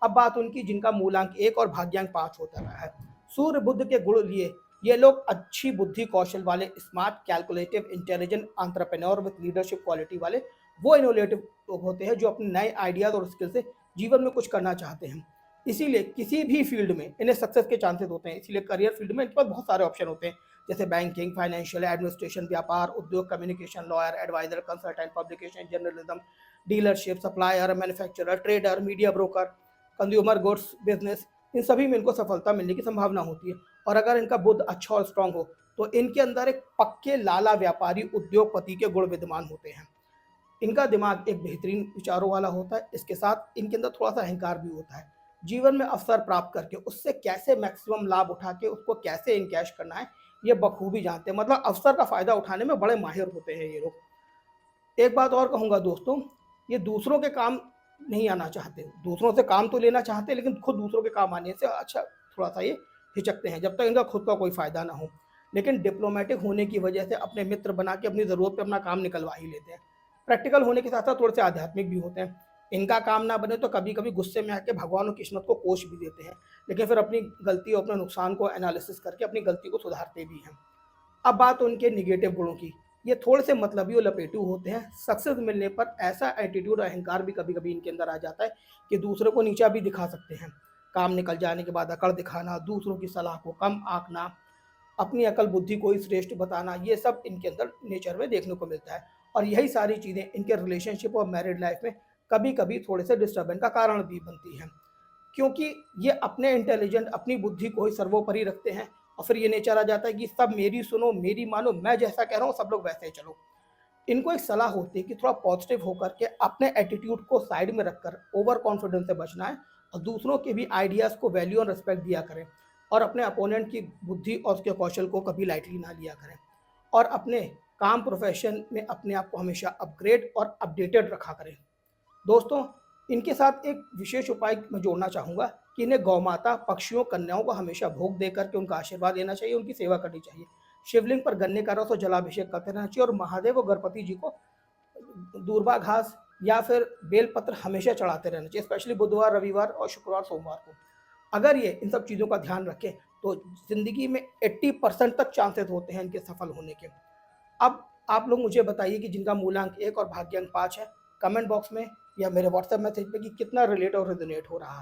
अब बात उनकी जिनका मूलांक 1 और भाग्यांक 5 होता रहा है। सूर्य बुध के गुण लिए ये लोग अच्छी बुद्धि कौशल वाले, smart, calculative, intelligent, entrepreneur with leadership quality वाले, वो इनोवेटिव लोग होते हैं जो अपने नए आइडियाज और स्किल से जीवन में कुछ करना चाहते हैं। इसीलिए किसी भी फील्ड में इन्हें सक्सेस के चांसेस होते हैं। इसीलिए करियर फील्ड में इनके पास बहुत सारे ऑप्शन होते हैं, जैसे बैंकिंग, फाइनेंशियल, एडमिनिस्ट्रेशन, व्यापार, उद्योग, communication, lawyer, advisor, consultant, publication, journalism, dealership, supplier, manufacturer, trader, media broker, consumer goods business. इन सभी में इनको सफलता मिलने की संभावना होती है। और अगर इनका बुद्ध अच्छा और स्ट्रांग हो तो इनके अंदर एक पक्के लाला व्यापारी उद्योगपति के गुण विद्यमान होते हैं। इनका दिमाग एक बेहतरीन विचारों वाला होता है। इसके साथ इनके अंदर थोड़ा सा अहंकार भी होता है। जीवन में अवसर प्राप्त करके उससे कैसे मैक्सिमम लाभ उठा के उसको कैसे इनकैश करना है, ये बखूबी जानते हैं। मतलब अवसर का फायदा उठाने में बड़े माहिर होते हैं ये लोग। एक बात और कहूँगा दोस्तों, ये दूसरों के काम नहीं आना चाहते, दूसरों से काम तो लेना चाहते हैं लेकिन खुद दूसरों के काम आने से अच्छा थोड़ा सा ये हिचकते हैं, जब तक इनका खुद का कोई फ़ायदा ना हो। लेकिन डिप्लोमेटिक होने की वजह से अपने मित्र बना के अपनी ज़रूरत पे अपना काम निकलवा ही लेते हैं। प्रैक्टिकल होने के साथ साथ थोड़े से आध्यात्मिक भी होते हैं। इनका काम ना बने तो कभी कभी गुस्से में आके भगवान और किस्मत को कोष भी देते हैं, लेकिन फिर अपनी गलती और अपने नुकसान को एनालिसिस करके अपनी गलती को सुधारते भी हैं। अब बात उनके निगेटिव गुणों की, ये थोड़े से मतलबी और लपेटू होते हैं। सक्सेस मिलने पर ऐसा एटीट्यूड और अहंकार भी कभी कभी इनके अंदर आ जाता है कि दूसरों को नीचा भी दिखा सकते हैं। काम निकल जाने के बाद अकड़ दिखाना, दूसरों की सलाह को कम आंकना, अपनी अकल बुद्धि को ही श्रेष्ठ बताना, ये सब इनके अंदर नेचर में देखने को मिलता है। और यही सारी चीज़ें इनके रिलेशनशिप और मैरिड लाइफ में कभी कभी थोड़े से डिस्टर्बेंस का कारण भी बनती हैं, क्योंकि ये अपने इंटेलिजेंट, अपनी बुद्धि को ही सर्वोपरि रखते हैं। और फिर ये नेचर आ जाता है कि सब मेरी सुनो, मेरी मानो, मैं जैसा कह रहा हूँ सब लोग वैसे ही चलो। इनको एक सलाह होती है कि थोड़ा पॉजिटिव होकर के अपने एटीट्यूड को साइड में रखकर ओवर कॉन्फिडेंस से बचना है और दूसरों के भी आइडियाज़ को वैल्यू और रिस्पेक्ट दिया करें। और अपने अपोनेंट की बुद्धि और उसके कौशल को कभी लाइटली ना लिया करें। और अपने काम प्रोफेशन में अपने आप को हमेशा अपग्रेड और अपडेटेड रखा करें। दोस्तों, इनके साथ एक विशेष उपाय मैं जोड़ना चाहूँगा कि इन्हें गौमाता, पक्षियों, कन्याओं को हमेशा भोग देकर के उनका आशीर्वाद लेना चाहिए, उनकी सेवा करनी चाहिए। शिवलिंग पर गन्ने का रस और जलाभिषेक करते रहना चाहिए और महादेव और गणपति जी को दूर्वा घास या फिर बेलपत्र हमेशा चढ़ाते रहना चाहिए, स्पेशली बुधवार, रविवार और शुक्रवार, सोमवार को। अगर ये इन सब चीज़ों का ध्यान रखें तो ज़िंदगी में 80% तक चांसेस होते हैं इनके सफल होने के। अब आप लोग मुझे बताइए कि जिनका मूलांक 1 और भाग्यांक 5 है, कमेंट बॉक्स में या मेरे व्हाट्सएप मैसेज पे कि कितना रिलेट और रेजोनेट हो रहा है।